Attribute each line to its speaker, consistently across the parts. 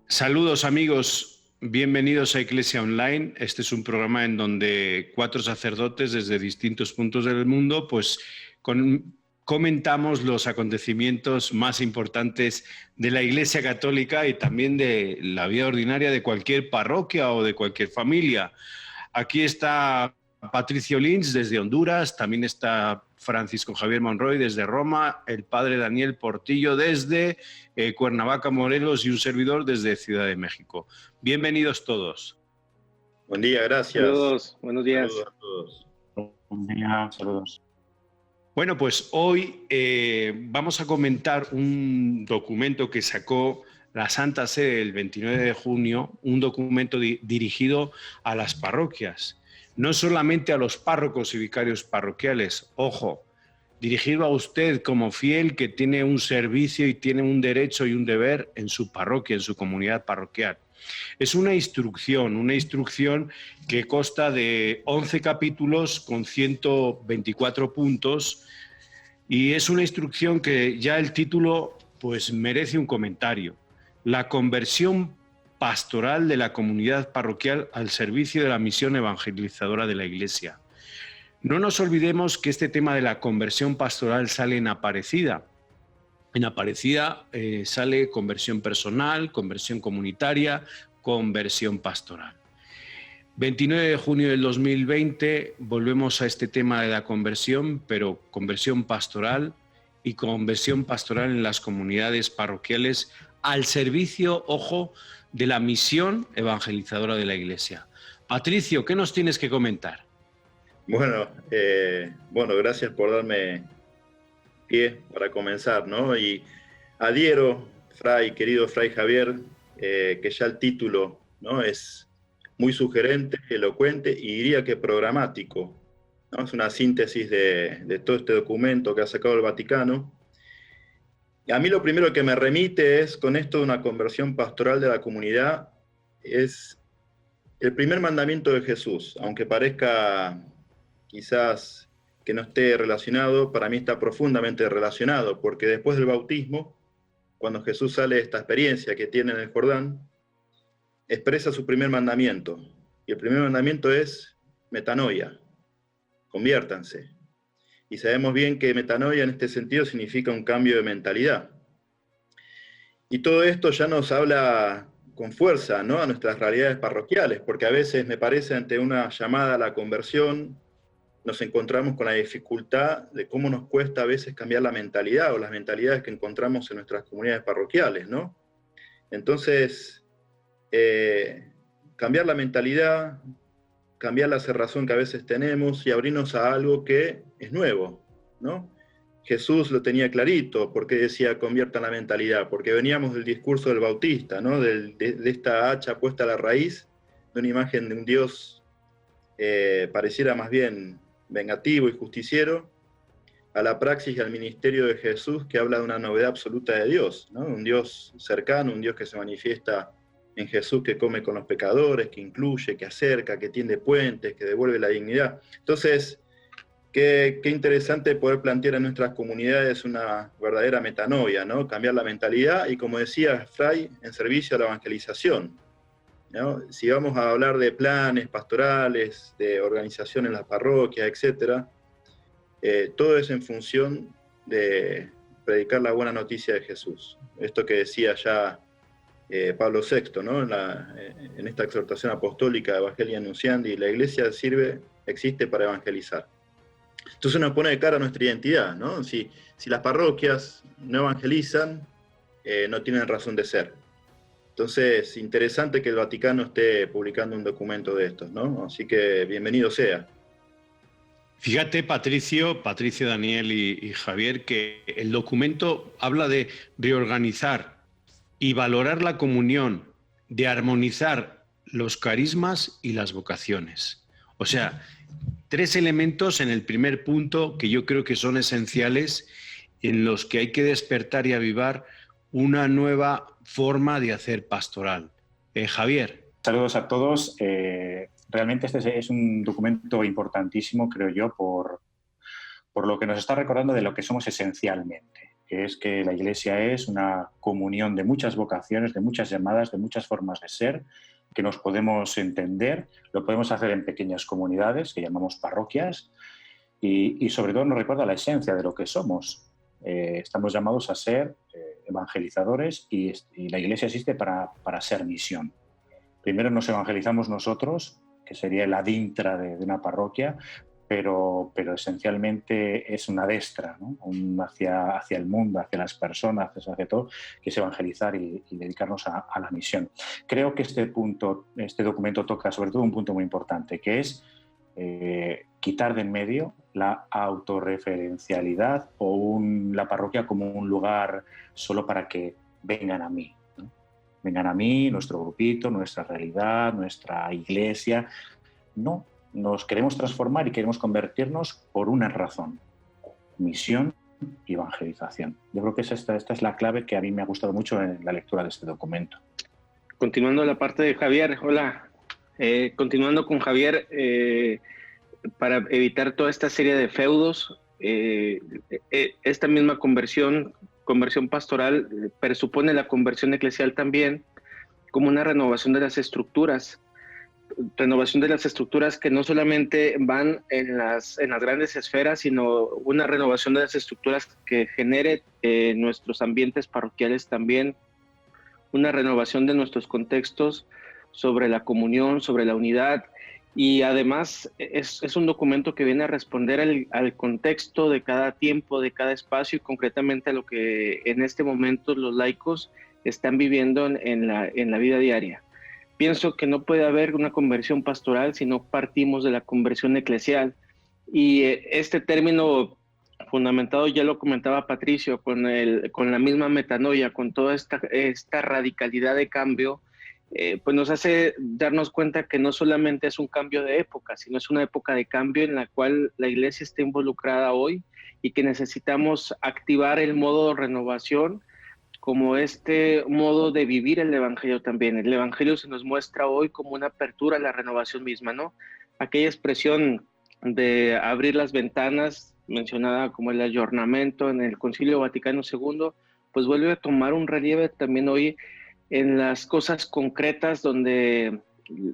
Speaker 1: Saludos amigos, bienvenidos a Iglesia Online. Este es un programa en donde cuatro sacerdotes desde distintos puntos del mundo comentamos los acontecimientos más importantes de la Iglesia Católica y también de la vida ordinaria de cualquier parroquia o de cualquier familia. Aquí está Patricio Lins desde Honduras, también está Francisco Javier Monroy desde Roma, el padre Daniel Portillo desde Cuernavaca, Morelos y un servidor desde Ciudad de México. Bienvenidos todos.
Speaker 2: Buen día, gracias.
Speaker 3: Saludos, buenos días.
Speaker 2: Saludos a todos.
Speaker 4: Buen día, saludos.
Speaker 1: Bueno, pues hoy vamos a comentar un documento que sacó la Santa Sede el 29 de junio, un documento dirigido a las parroquias, no solamente a los párrocos y vicarios parroquiales, ojo, dirigido a usted como fiel que tiene un servicio y tiene un derecho y un deber en su parroquia, en su comunidad parroquial. Es una instrucción que consta de 11 capítulos con 124 puntos y es una instrucción que ya el título pues merece un comentario. La conversión pastoral de la comunidad parroquial al servicio de la misión evangelizadora de la Iglesia. No nos olvidemos que este tema de la conversión pastoral sale en Aparecida. En Aparecida sale conversión personal, conversión comunitaria, conversión pastoral. 29 de junio del 2020 volvemos a este tema de la conversión, pero conversión pastoral y conversión pastoral en las comunidades parroquiales al servicio, ojo, de la misión evangelizadora de la Iglesia. Patricio, ¿qué nos tienes que comentar?
Speaker 2: Bueno, gracias por darme pie para comenzar, ¿no? Y adhiero, querido Fray Javier, que ya el título, ¿no?, es muy sugerente, elocuente y diría que programático, ¿no? Es una síntesis de todo este documento que ha sacado el Vaticano. Y a mí lo primero que me remite es, con esto de una conversión pastoral de la comunidad, es el primer mandamiento de Jesús, aunque parezca quizás que no esté relacionado, para mí está profundamente relacionado, porque después del bautismo, cuando Jesús sale de esta experiencia que tiene en el Jordán, expresa su primer mandamiento. Y el primer mandamiento es metanoia, conviértanse. Y sabemos bien que metanoia en este sentido significa un cambio de mentalidad. Y todo esto ya nos habla con fuerza, ¿no?, a nuestras realidades parroquiales, porque a veces me parece ante una llamada a la conversión nos encontramos con la dificultad de cómo nos cuesta a veces cambiar la mentalidad o las mentalidades que encontramos en nuestras comunidades parroquiales, ¿no? Entonces, cambiar la mentalidad, cambiar la cerrazón que a veces tenemos y abrirnos a algo que es nuevo, ¿no? Jesús lo tenía clarito, porque decía conviertan la mentalidad, porque veníamos del discurso del Bautista, ¿no?, de esta hacha puesta a la raíz, de una imagen de un Dios pareciera más bien vengativo y justiciero, a la praxis y al ministerio de Jesús que habla de una novedad absoluta de Dios, ¿no?, un Dios cercano, un Dios que se manifiesta en Jesús, que come con los pecadores, que incluye, que acerca, que tiende puentes, que devuelve la dignidad. Entonces, qué interesante poder plantear en nuestras comunidades una verdadera metanoia, ¿no?, cambiar la mentalidad y, como decía Fray, en servicio a la evangelización, ¿no? Si vamos a hablar de planes pastorales, de organización en las parroquias, etc., todo es en función de predicar la buena noticia de Jesús. Esto que decía ya Pablo VI, ¿no?, en esta exhortación apostólica, Evangelii Nuntiandi, la Iglesia existe para evangelizar. Entonces nos pone de cara a nuestra identidad, ¿no? Si las parroquias no evangelizan, no tienen razón de ser. Entonces, interesante que el Vaticano esté publicando un documento de estos, ¿no? Así que bienvenido sea.
Speaker 1: Fíjate, Patricio, Daniel y Javier, que el documento habla de reorganizar y valorar la comunión, de armonizar los carismas y las vocaciones. O sea, tres elementos en el primer punto que yo creo que son esenciales, en los que hay que despertar y avivar una nueva forma de hacer pastoral. Javier.
Speaker 4: Saludos a todos. Realmente este es un documento importantísimo, creo yo, por lo que nos está recordando de lo que somos esencialmente. que es que la Iglesia es una comunión de muchas vocaciones, de muchas llamadas, de muchas formas de ser, que nos podemos entender, lo podemos hacer en pequeñas comunidades que llamamos parroquias, y sobre todo nos recuerda la esencia de lo que somos. Estamos llamados a ser evangelizadores, y la Iglesia existe para ser misión. Primero nos evangelizamos nosotros, que sería el adintra de una parroquia, pero esencialmente es una destra, ¿no? Hacia el mundo, hacia las personas, hacia todo, que es evangelizar y dedicarnos a la misión. Creo que este documento toca sobre todo un punto muy importante, que es quitar de en medio la autorreferencialidad o la parroquia como un lugar solo para que vengan a mí, ¿no? Vengan a mí, nuestro grupito, nuestra realidad, nuestra iglesia. No. Nos queremos transformar y queremos convertirnos por una razón: misión y evangelización. Yo creo que esta es la clave que a mí me ha gustado mucho en la lectura de este documento.
Speaker 3: Continuando la parte de Javier, hola. Continuando con Javier, para evitar toda esta serie de feudos, esta misma conversión pastoral presupone la conversión eclesial también como una renovación de las estructuras. Renovación de las estructuras que no solamente van en las grandes esferas, sino una renovación de las estructuras que genere nuestros ambientes parroquiales también, una renovación de nuestros contextos sobre la comunión, sobre la unidad, y además es un documento que viene a responder al contexto de cada tiempo, de cada espacio, y concretamente a lo que en este momento los laicos están viviendo en la vida diaria. Pienso que no puede haber una conversión pastoral si no partimos de la conversión eclesial. Y este término fundamentado, ya lo comentaba Patricio, con la misma metanoia, con toda esta radicalidad de cambio, pues nos hace darnos cuenta que no solamente es un cambio de época, sino es una época de cambio en la cual la Iglesia está involucrada hoy y que necesitamos activar el modo de renovación como este modo de vivir el Evangelio también. El Evangelio se nos muestra hoy como una apertura a la renovación misma, ¿no? Aquella expresión de abrir las ventanas, mencionada como el ayornamiento en el Concilio Vaticano II, pues vuelve a tomar un relieve también hoy en las cosas concretas donde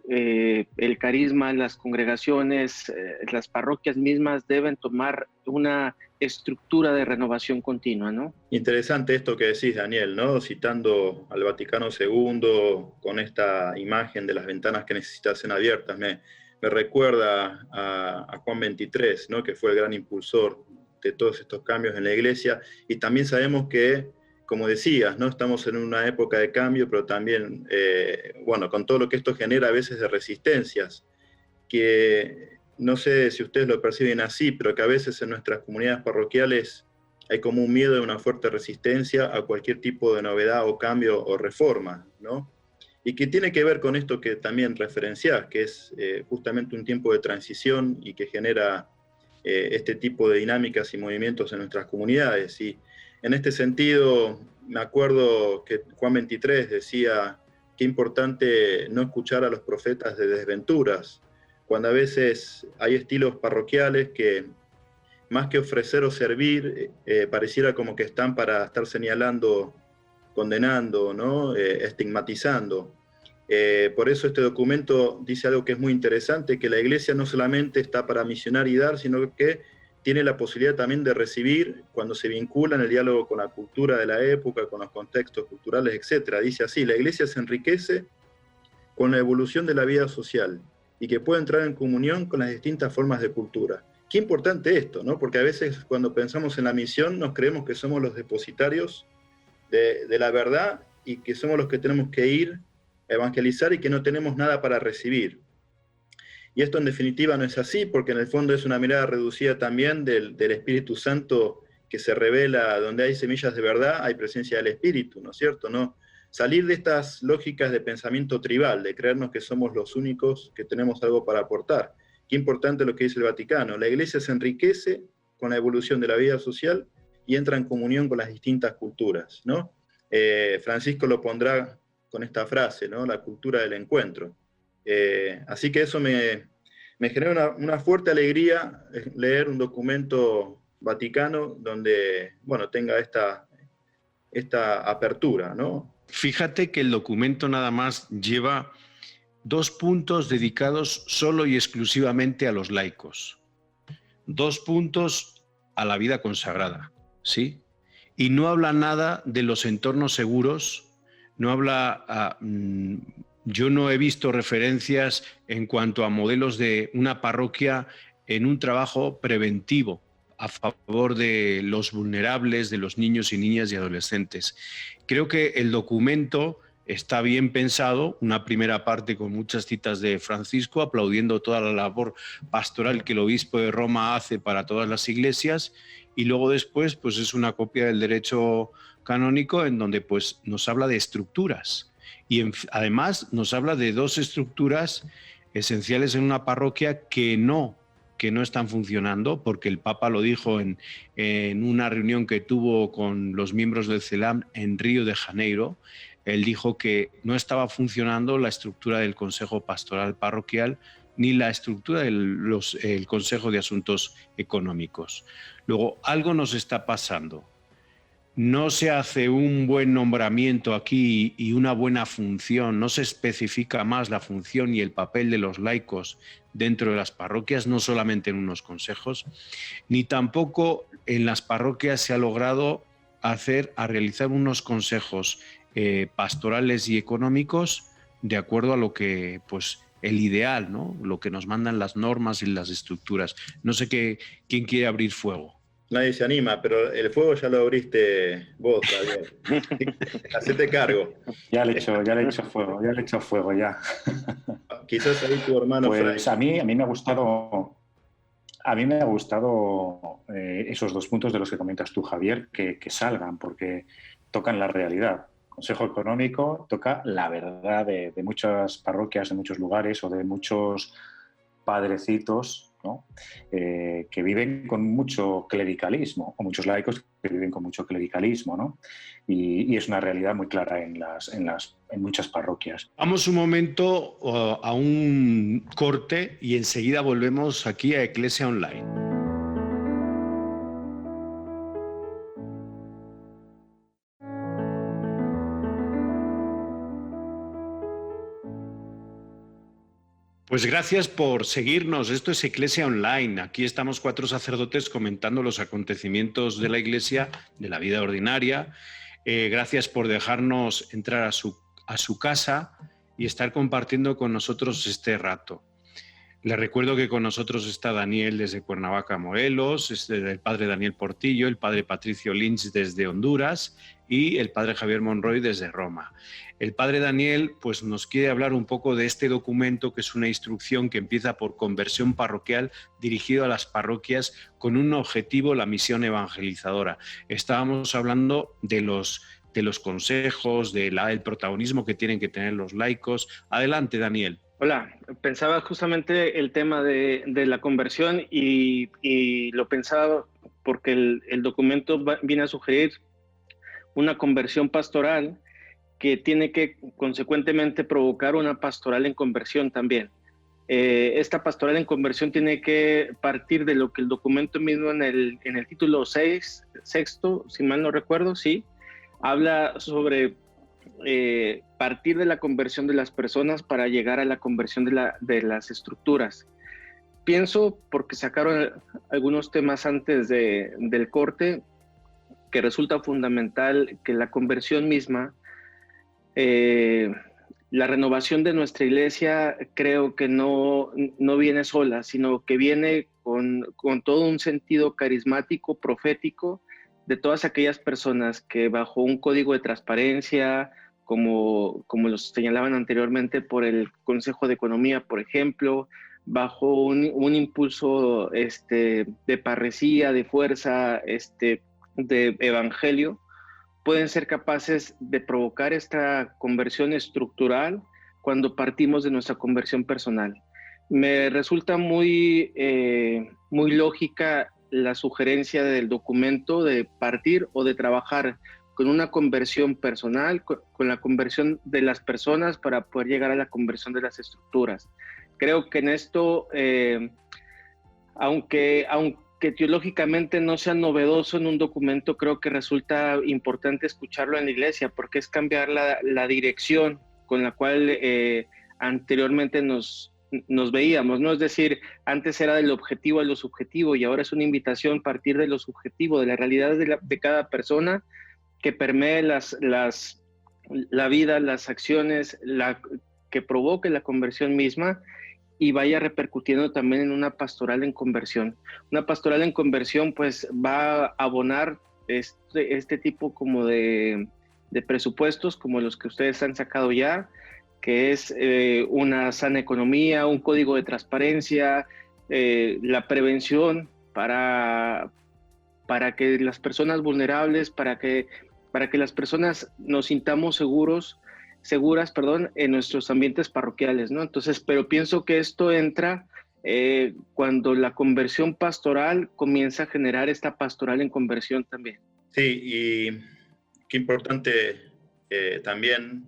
Speaker 3: el carisma, las congregaciones, las parroquias mismas deben tomar una estructura de renovación continua, ¿no?
Speaker 2: Interesante esto que decís, Daniel, ¿no? Citando al Vaticano II con esta imagen de las ventanas que necesitasen abiertas, me recuerda a Juan XXIII, ¿no? Que fue el gran impulsor de todos estos cambios en la Iglesia, y también sabemos que, como decías, ¿no? Estamos en una época de cambio, pero también, bueno, con todo lo que esto genera a veces de resistencias, que no sé si ustedes lo perciben así, pero que a veces en nuestras comunidades parroquiales hay como un miedo y una fuerte resistencia a cualquier tipo de novedad o cambio o reforma, ¿no? Y que tiene que ver con esto que también referenciás, que es justamente un tiempo de transición y que genera este tipo de dinámicas y movimientos en nuestras comunidades. Y en este sentido, me acuerdo que Juan XXIII decía qué importante no escuchar a los profetas de desventuras, cuando a veces hay estilos parroquiales que, más que ofrecer o servir, pareciera como que están para estar señalando, condenando, ¿no? Estigmatizando. Por eso este documento dice algo que es muy interesante, que la Iglesia no solamente está para misionar y dar, sino que tiene la posibilidad también de recibir cuando se vincula en el diálogo con la cultura de la época, con los contextos culturales, etc. Dice así: la Iglesia se enriquece con la evolución de la vida social y que puede entrar en comunión con las distintas formas de cultura. Qué importante esto, ¿no? Porque a veces cuando pensamos en la misión nos creemos que somos los depositarios de la verdad y que somos los que tenemos que ir a evangelizar y que no tenemos nada para recibir. Y esto en definitiva no es así, porque en el fondo es una mirada reducida también del Espíritu Santo que se revela donde hay semillas de verdad, hay presencia del Espíritu, ¿no es cierto? ¿No? Salir de estas lógicas de pensamiento tribal, de creernos que somos los únicos que tenemos algo para aportar. Qué importante lo que dice el Vaticano. La Iglesia se enriquece con la evolución de la vida social y entra en comunión con las distintas culturas, ¿no? Francisco lo pondrá con esta frase, ¿no? La cultura del encuentro. Así que eso me genera una fuerte alegría leer un documento Vaticano donde, bueno, tenga esta apertura, ¿no?
Speaker 1: Fíjate que el documento nada más lleva 2 puntos dedicados solo y exclusivamente a los laicos, 2 puntos a la vida consagrada, ¿sí? Y no habla nada de los entornos seguros, no habla, yo no he visto referencias en cuanto a modelos de una parroquia en un trabajo preventivo a favor de los vulnerables, de los niños y niñas y adolescentes. Creo que el documento está bien pensado, una primera parte con muchas citas de Francisco, aplaudiendo toda la labor pastoral que el obispo de Roma hace para todas las iglesias, y luego después pues es una copia del derecho canónico en donde pues nos habla de estructuras y además nos habla de 2 estructuras esenciales en una parroquia que no están funcionando, porque el Papa lo dijo en una reunión que tuvo con los miembros del CELAM en Río de Janeiro. Él dijo que no estaba funcionando la estructura del Consejo Pastoral Parroquial ni la estructura del Consejo de Asuntos Económicos. Luego, algo nos está pasando. No se hace un buen nombramiento aquí y una buena función, no se especifica más la función y el papel de los laicos dentro de las parroquias, no solamente en unos consejos, ni tampoco en las parroquias se ha logrado realizar unos consejos pastorales y económicos de acuerdo a lo que, pues, el ideal, ¿no? Lo que nos mandan las normas y las estructuras. No sé quién quiere abrir fuego.
Speaker 2: Nadie se anima, pero el fuego ya lo abriste vos, Javier. Hacete cargo.
Speaker 4: Ya le he hecho fuego ya.
Speaker 2: Quizás ahí tu hermano
Speaker 4: pues
Speaker 2: Fray.
Speaker 4: a mí me ha gustado esos 2 puntos de los que comentas tú, Javier, que salgan, porque tocan la realidad. El Consejo Económico toca la verdad de muchas parroquias, de muchos lugares o de muchos padrecitos, ¿no? Que viven con mucho clericalismo, o muchos laicos que viven con mucho clericalismo, ¿no? Y es una realidad muy clara en muchas parroquias.
Speaker 1: Vamos un momento a un corte y enseguida volvemos aquí a Eclesia Online. Pues gracias por seguirnos. Esto es Eclesia Online. Aquí estamos 4 sacerdotes comentando los acontecimientos de la Iglesia, de la vida ordinaria. Gracias por dejarnos entrar a su casa y estar compartiendo con nosotros este rato. Les recuerdo que con nosotros está Daniel desde Cuernavaca, Morelos, el padre Daniel Portillo, el padre Patricio Lynch desde Honduras y el padre Javier Monroy desde Roma. El padre Daniel pues, nos quiere hablar un poco de este documento, que es una instrucción que empieza por conversión parroquial dirigido a las parroquias con un objetivo, la misión evangelizadora. Estábamos hablando de los consejos, del protagonismo que tienen que tener los laicos. Adelante, Daniel.
Speaker 3: Hola, pensaba justamente el tema de la conversión y lo pensaba porque el documento viene a sugerir una conversión pastoral que tiene que consecuentemente provocar una pastoral en conversión también. Esta pastoral en conversión tiene que partir de lo que el documento mismo en el título 6, si mal no recuerdo, sí, habla sobre partir de la conversión de las personas para llegar a la conversión de las estructuras. Pienso, porque sacaron algunos temas antes del corte, que resulta fundamental que la conversión misma, la renovación de nuestra iglesia, creo que no viene sola, sino que viene con todo un sentido carismático, profético, de todas aquellas personas que bajo un código de transparencia, como los señalaban anteriormente por el Consejo de Economía, por ejemplo, bajo un impulso de parresía, de fuerza, de evangelio, pueden ser capaces de provocar esta conversión estructural cuando partimos de nuestra conversión personal. Me resulta muy lógica la sugerencia del documento de partir o de trabajar con una conversión personal, con la conversión de las personas para poder llegar a la conversión de las estructuras. Creo que en esto, aunque aunque teológicamente no sea novedoso en un documento, creo que resulta importante escucharlo en la iglesia, porque es cambiar la dirección con la cual anteriormente nos veíamos, ¿no? Es decir, antes era del objetivo a lo subjetivo y ahora es una invitación a partir de lo subjetivo, de la realidad de cada persona, que permee la vida, las acciones, que provoque la conversión misma y vaya repercutiendo también en una pastoral en conversión. Una pastoral en conversión pues va a abonar este tipo como de presupuestos como los que ustedes han sacado ya, que es una sana economía, un código de transparencia, la prevención para que las personas vulnerables, para que las personas nos sintamos seguras, en nuestros ambientes parroquiales, ¿no? Entonces, pero pienso que esto entra cuando la conversión pastoral comienza a generar esta pastoral en conversión también.
Speaker 2: Sí, y qué importante también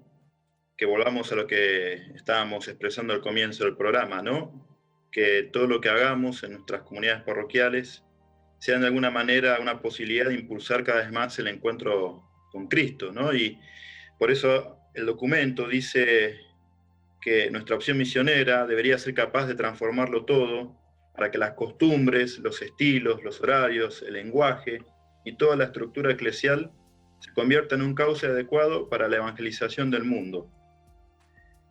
Speaker 2: que volvamos a lo que estábamos expresando al comienzo del programa, ¿no? Que todo lo que hagamos en nuestras comunidades parroquiales sea de alguna manera una posibilidad de impulsar cada vez más el encuentro con Cristo, ¿no? Y por eso el documento dice que nuestra opción misionera debería ser capaz de transformarlo todo para que las costumbres, los estilos, los horarios, el lenguaje y toda la estructura eclesial se conviertan en un cauce adecuado para la evangelización del mundo.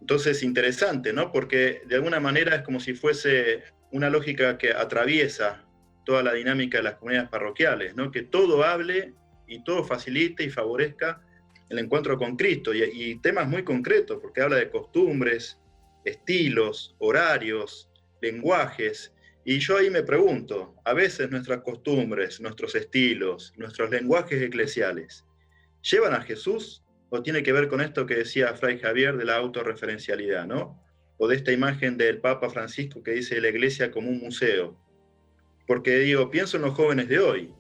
Speaker 2: Entonces, interesante, ¿no? Porque de alguna manera es como si fuese una lógica que atraviesa toda la dinámica de las comunidades parroquiales, ¿no? Que todo hable y todo facilite y favorezca el encuentro con Cristo, y temas muy concretos, porque habla de costumbres, estilos, horarios, lenguajes, y yo ahí me pregunto, a veces nuestras costumbres, nuestros estilos, nuestros lenguajes eclesiales, ¿llevan a Jesús o tiene que ver con esto que decía Fray Javier de la autorreferencialidad, ¿no? O de esta imagen del Papa Francisco que dice la iglesia como un museo? Porque digo, pienso en los jóvenes de hoy,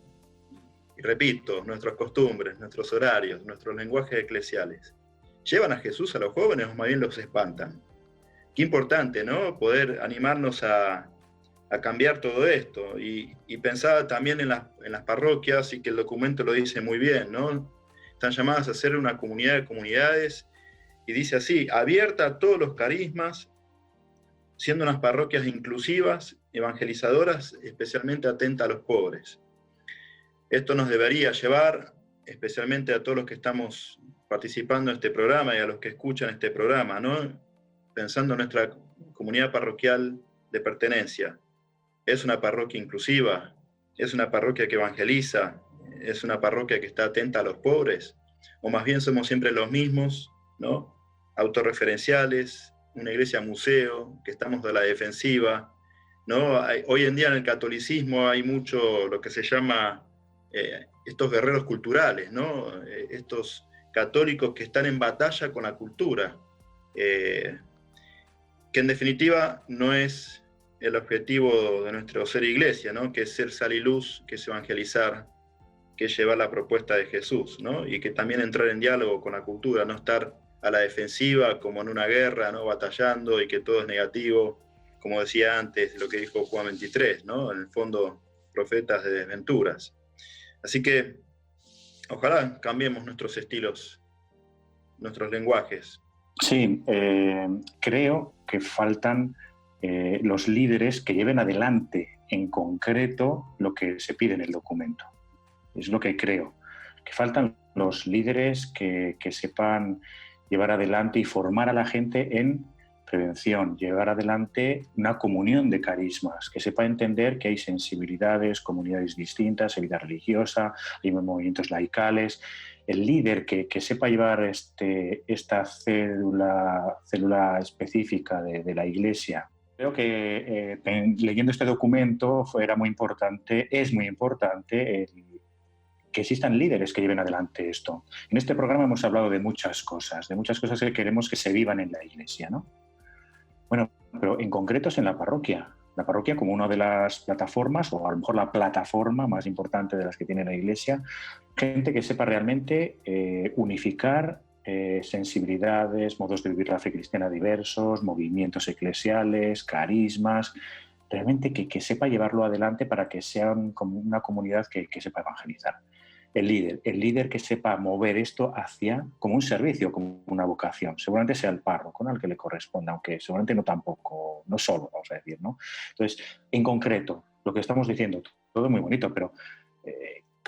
Speaker 2: y repito, nuestras costumbres, nuestros horarios, nuestros lenguajes eclesiales, ¿llevan a Jesús a los jóvenes o más bien los espantan? Qué importante, ¿no? Poder animarnos a cambiar todo esto. Y pensaba también en las parroquias, y que el documento lo dice muy bien, ¿no? Están llamadas a ser una comunidad de comunidades, y dice así, abierta a todos los carismas, siendo unas parroquias inclusivas, evangelizadoras, especialmente atenta a los pobres. Esto nos debería llevar, especialmente a todos los que estamos participando en este programa y a los que escuchan este programa, ¿no? Pensando en nuestra comunidad parroquial de pertenencia. ¿Es una parroquia inclusiva? ¿Es una parroquia que evangeliza? ¿Es una parroquia que está atenta a los pobres? ¿O más bien somos siempre los mismos, ¿no? Autorreferenciales, una iglesia museo, que estamos de la defensiva, ¿no? Hoy en día en el catolicismo hay mucho lo que se llama estos guerreros culturales, ¿no? Estos católicos que están en batalla con la cultura, que en definitiva no es el objetivo de nuestro ser iglesia, ¿no? Que es ser sal y luz, que es evangelizar, que es llevar la propuesta de Jesús, ¿no? Y que también entrar en diálogo con la cultura, no estar a la defensiva como en una guerra, ¿no? Batallando y que todo es negativo, como decía antes, lo que dijo Juan 23, ¿no? En el fondo, profetas de desventuras. Así que ojalá cambiemos nuestros estilos, nuestros lenguajes.
Speaker 4: Sí, creo que faltan los líderes que lleven adelante en concreto lo que se pide en el documento. Es lo que creo, que faltan los líderes que sepan llevar adelante y formar a la gente en prevención, llevar adelante una comunión de carismas, que sepa entender que hay sensibilidades, comunidades distintas, hay vida religiosa, hay movimientos laicales. El líder que sepa llevar esta célula específica de la Iglesia. Creo que leyendo este documento es muy importante que existan líderes que lleven adelante esto. En este programa hemos hablado de muchas cosas que queremos que se vivan en la Iglesia, ¿no? Bueno, pero en concreto es en la parroquia como una de las plataformas, o a lo mejor la plataforma más importante de las que tiene la Iglesia, gente que sepa realmente unificar sensibilidades, modos de vivir la fe cristiana diversos, movimientos eclesiales, carismas, realmente que sepa llevarlo adelante para que sea como una comunidad que sepa evangelizar. El líder que sepa mover esto hacia como un servicio, como una vocación. Seguramente sea el párroco, ¿no?, al que le corresponda, aunque seguramente no solo, vamos a decir, ¿no? Entonces, en concreto, lo que estamos diciendo, todo muy bonito, pero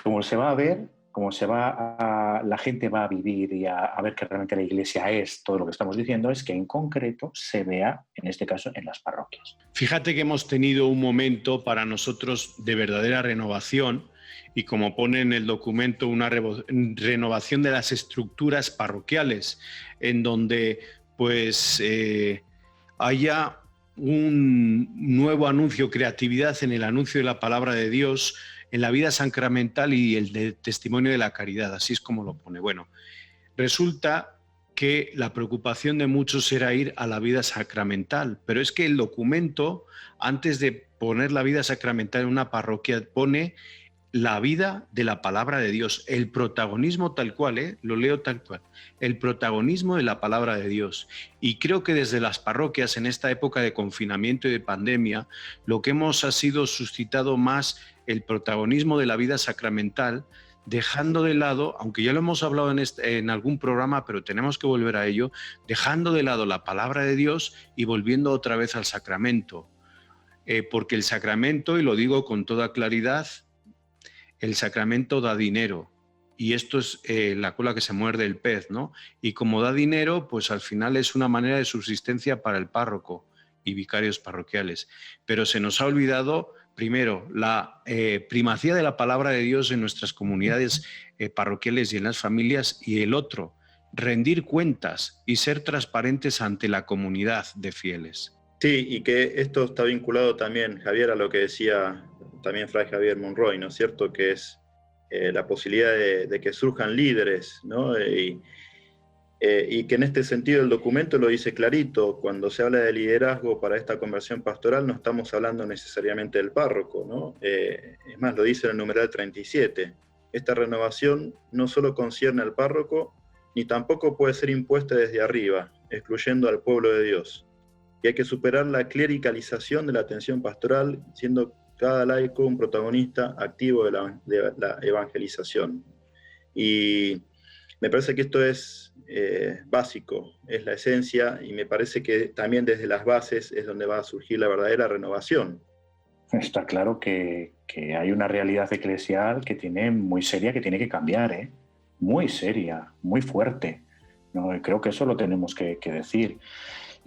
Speaker 4: como se va a ver, la gente va a vivir y a ver que realmente la Iglesia es todo lo que estamos diciendo, es que en concreto se vea, en este caso, en las parroquias.
Speaker 1: Fíjate que hemos tenido un momento para nosotros de verdadera renovación, y como pone en el documento, una renovación de las estructuras parroquiales, en donde pues haya un nuevo anuncio, creatividad en el anuncio de la palabra de Dios, en la vida sacramental y el de testimonio de la caridad, así es como lo pone. Bueno, resulta que la preocupación de muchos era ir a la vida sacramental, pero es que el documento, antes de poner la vida sacramental en una parroquia, pone la vida de la palabra de Dios, el protagonismo tal cual, lo leo tal cual, el protagonismo de la palabra de Dios. Y creo que desde las parroquias, en esta época de confinamiento y de pandemia, lo que hemos ha sido suscitado más el protagonismo de la vida sacramental, dejando de lado, aunque ya lo hemos hablado en algún programa, pero tenemos que volver a ello, dejando de lado la palabra de Dios y volviendo otra vez al sacramento. Porque el sacramento, y lo digo con toda claridad, el sacramento da dinero, y esto es la cola que se muerde el pez, ¿no? Y como da dinero, pues al final es una manera de subsistencia para el párroco y vicarios parroquiales. Pero se nos ha olvidado, primero, la primacía de la palabra de Dios en nuestras comunidades parroquiales y en las familias, y el otro, rendir cuentas y ser transparentes ante la comunidad de fieles.
Speaker 2: Sí, y que esto está vinculado también, Javier, a lo que decía también Fray Javier Monroy, ¿no es cierto?, que es la posibilidad de que surjan líderes, ¿no? Y que en este sentido el documento lo dice clarito: cuando se habla de liderazgo para esta conversión pastoral no estamos hablando necesariamente del párroco, ¿no? Es más, lo dice en el numeral 37. Esta renovación no solo concierne al párroco, ni tampoco puede ser impuesta desde arriba, excluyendo al pueblo de Dios. Y hay que superar la clericalización de la atención pastoral, siendo cada laico un protagonista activo de la evangelización. Y me parece que esto es básico, es la esencia, y me parece que también desde las bases es donde va a surgir la verdadera renovación.
Speaker 4: Está claro que hay una realidad eclesial que tiene muy seria, que tiene que cambiar, muy seria, muy fuerte, ¿no? Creo que eso lo tenemos que decir.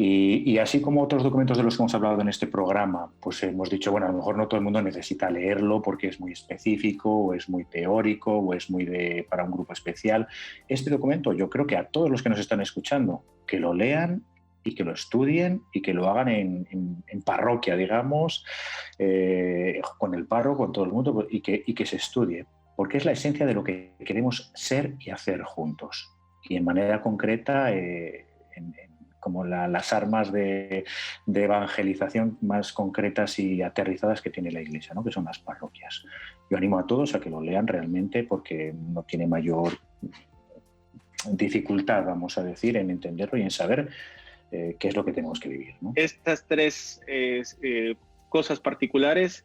Speaker 4: Y así como otros documentos de los que hemos hablado en este programa, pues hemos dicho, bueno, a lo mejor no todo el mundo necesita leerlo porque es muy específico, o es muy teórico, o es muy para un grupo especial. Este documento, yo creo que a todos los que nos están escuchando, que lo lean y que lo estudien y que lo hagan en parroquia, digamos, con el párroco, con todo el mundo, y que se estudie, porque es la esencia de lo que queremos ser y hacer juntos. Y en manera concreta, como las armas de evangelización más concretas y aterrizadas que tiene la Iglesia, ¿no?, que son las parroquias. Yo animo a todos a que lo lean realmente, porque no tiene mayor dificultad, vamos a decir, en entenderlo y en saber qué es lo que tenemos que vivir, ¿no?
Speaker 3: Estas tres cosas particulares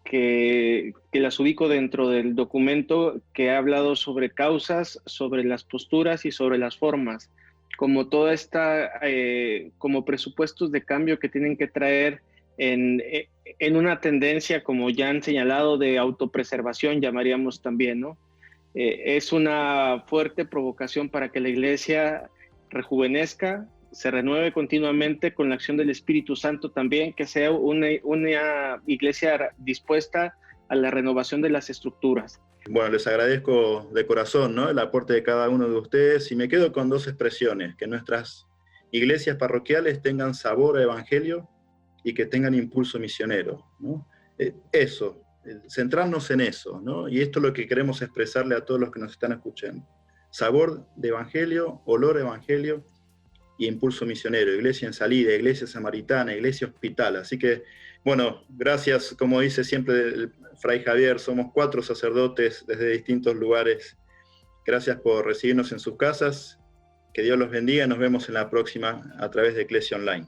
Speaker 3: que las ubico dentro del documento, que ha hablado sobre causas, sobre las posturas y sobre las formas, como toda esta, como presupuestos de cambio que tienen que traer en una tendencia, como ya han señalado, de autopreservación, llamaríamos también, ¿no? Es una fuerte provocación para que la Iglesia rejuvenezca, se renueve continuamente con la acción del Espíritu Santo también, que sea una iglesia dispuesta a la renovación de las estructuras.
Speaker 2: Bueno, les agradezco de corazón, ¿no?, el aporte de cada uno de ustedes, y me quedo con dos expresiones: que nuestras iglesias parroquiales tengan sabor a evangelio y que tengan impulso misionero, ¿no? Eso, centrarnos en eso, ¿no? Y esto es lo que queremos expresarle a todos los que nos están escuchando: sabor de evangelio, olor a evangelio y impulso misionero, iglesia en salida, iglesia samaritana, iglesia hospital. Así que, bueno, gracias, como dice siempre el Fray Javier, somos 4 sacerdotes desde distintos lugares. Gracias por recibirnos en sus casas, que Dios los bendiga, nos vemos en la próxima a través de Iglesia Online.